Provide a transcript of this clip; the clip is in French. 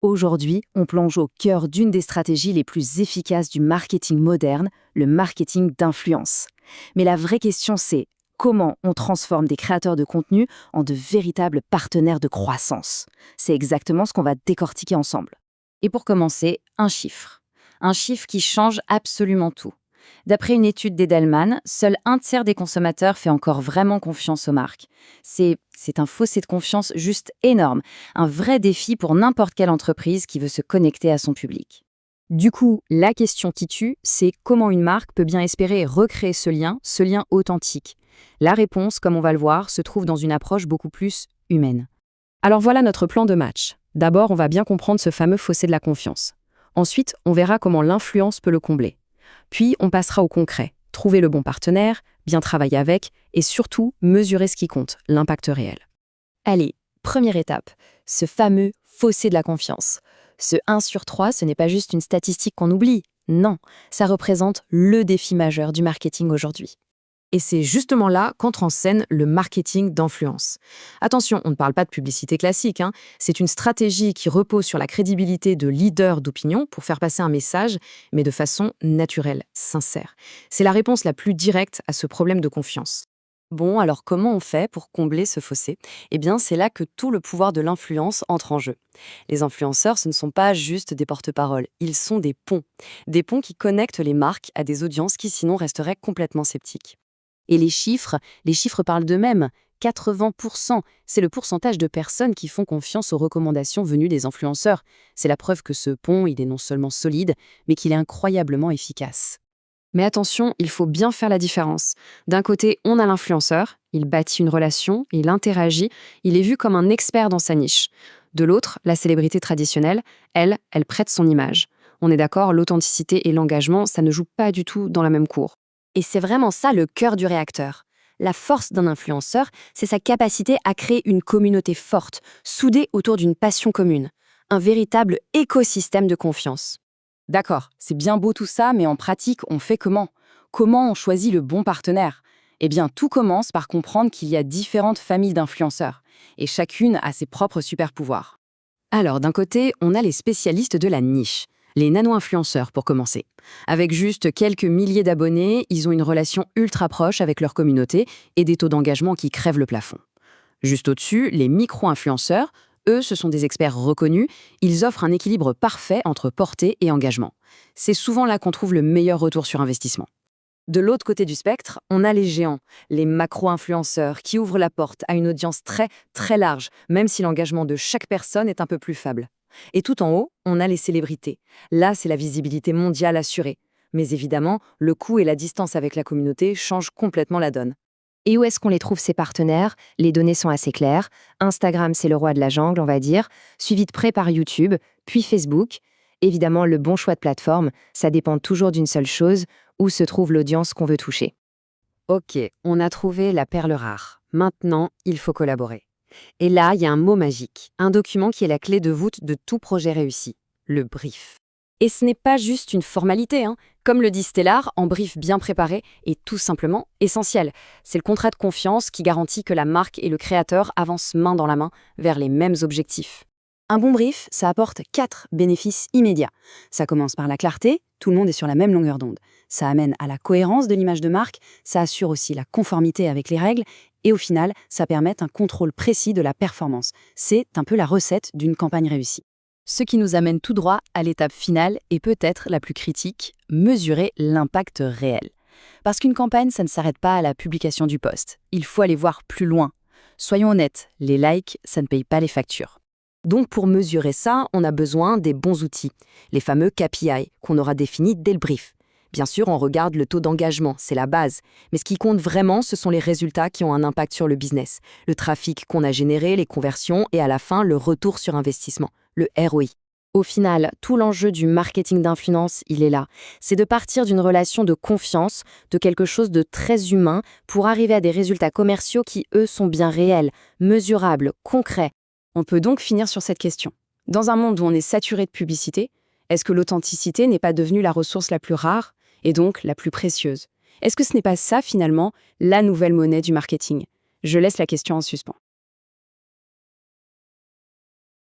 Aujourd'hui, on plonge au cœur d'une des stratégies les plus efficaces du marketing moderne, le marketing d'influence. Mais la vraie question c'est comment on transforme des créateurs de contenu en de véritables partenaires de croissance. C'est exactement ce qu'on va décortiquer ensemble. Et pour commencer, un chiffre. Un chiffre qui change absolument tout. D'après une étude d'Edelman, seul un tiers des consommateurs fait encore vraiment confiance aux marques. C'est un fossé de confiance juste énorme, un vrai défi pour n'importe quelle entreprise qui veut se connecter à son public. Du coup, la question qui tue, c'est comment une marque peut bien espérer recréer ce lien authentique. La réponse, comme on va le voir, se trouve dans une approche beaucoup plus humaine. Alors voilà notre plan de match. D'abord, on va bien comprendre ce fameux fossé de la confiance. Ensuite, on verra comment l'influence peut le combler. Puis, on passera au concret. Trouver le bon partenaire, bien travailler avec et surtout mesurer ce qui compte, l'impact réel. Allez, première étape, ce fameux fossé de la confiance. Ce 1 sur 3, ce n'est pas juste une statistique qu'on oublie. Non, ça représente le défi majeur du marketing aujourd'hui. Et c'est justement là qu'entre en scène le marketing d'influence. Attention, on ne parle pas de publicité classique, c'est une stratégie qui repose sur la crédibilité de leaders d'opinion pour faire passer un message, mais de façon naturelle, sincère. C'est la réponse la plus directe à ce problème de confiance. Bon, alors comment on fait pour combler ce fossé? Eh bien, c'est là que tout le pouvoir de l'influence entre en jeu. Les influenceurs, ce ne sont pas juste des porte-paroles, ils sont des ponts. Des ponts qui connectent les marques à des audiences qui sinon resteraient complètement sceptiques. Et les chiffres parlent d'eux-mêmes. 80%, c'est le pourcentage de personnes qui font confiance aux recommandations venues des influenceurs. C'est la preuve que ce pont, il est non seulement solide, mais qu'il est incroyablement efficace. Mais attention, il faut bien faire la différence. D'un côté, on a l'influenceur, il bâtit une relation, il interagit, il est vu comme un expert dans sa niche. De l'autre, la célébrité traditionnelle, elle prête son image. On est d'accord, l'authenticité et l'engagement, ça ne joue pas du tout dans la même cour. Et c'est vraiment ça le cœur du réacteur. La force d'un influenceur, c'est sa capacité à créer une communauté forte, soudée autour d'une passion commune. Un véritable écosystème de confiance. D'accord, c'est bien beau tout ça, mais en pratique, on fait comment? Comment on choisit le bon partenaire? Eh bien, tout commence par comprendre qu'il y a différentes familles d'influenceurs, et chacune a ses propres super-pouvoirs. Alors, d'un côté, on a les spécialistes de la niche, les nano-influenceurs pour commencer. Avec juste quelques milliers d'abonnés, ils ont une relation ultra proche avec leur communauté et des taux d'engagement qui crèvent le plafond. Juste au-dessus, les micro-influenceurs, eux, ce sont des experts reconnus, ils offrent un équilibre parfait entre portée et engagement. C'est souvent là qu'on trouve le meilleur retour sur investissement. De l'autre côté du spectre, on a les géants, les macro-influenceurs qui ouvrent la porte à une audience très, très large, même si l'engagement de chaque personne est un peu plus faible. Et tout en haut, on a les célébrités. Là, c'est la visibilité mondiale assurée. Mais évidemment, le coût et la distance avec la communauté changent complètement la donne. Et où est-ce qu'on les trouve ces partenaires? Les données sont assez claires. Instagram, c'est le roi de la jungle, on va dire, suivi de près par YouTube, puis Facebook. Évidemment, le bon choix de plateforme, ça dépend toujours d'une seule chose, où se trouve l'audience qu'on veut toucher. Ok, on a trouvé la perle rare. Maintenant, il faut collaborer. Et là, il y a un mot magique, un document qui est la clé de voûte de tout projet réussi, le brief. Et ce n'est pas juste une formalité, Comme le dit Stellar, en brief bien préparé est tout simplement essentiel. C'est le contrat de confiance qui garantit que la marque et le créateur avancent main dans la main vers les mêmes objectifs. Un bon brief, ça apporte 4 bénéfices immédiats. Ça commence par la clarté, tout le monde est sur la même longueur d'onde. Ça amène à la cohérence de l'image de marque, ça assure aussi la conformité avec les règles, et au final, ça permet un contrôle précis de la performance. C'est un peu la recette d'une campagne réussie. Ce qui nous amène tout droit à l'étape finale et peut-être la plus critique, mesurer l'impact réel. Parce qu'une campagne, ça ne s'arrête pas à la publication du post. Il faut aller voir plus loin. Soyons honnêtes, les likes, ça ne paye pas les factures. Donc pour mesurer ça, on a besoin des bons outils, les fameux KPI qu'on aura définis dès le brief. Bien sûr, on regarde le taux d'engagement, c'est la base. Mais ce qui compte vraiment, ce sont les résultats qui ont un impact sur le business. Le trafic qu'on a généré, les conversions et à la fin, le retour sur investissement, le ROI. Au final, tout l'enjeu du marketing d'influence, il est là. C'est de partir d'une relation de confiance, de quelque chose de très humain, pour arriver à des résultats commerciaux qui, eux, sont bien réels, mesurables, concrets. On peut donc finir sur cette question. Dans un monde où on est saturé de publicité, est-ce que l'authenticité n'est pas devenue la ressource la plus rare et donc la plus précieuse? Est-ce que ce n'est pas ça, finalement, la nouvelle monnaie du marketing? Je laisse la question en suspens.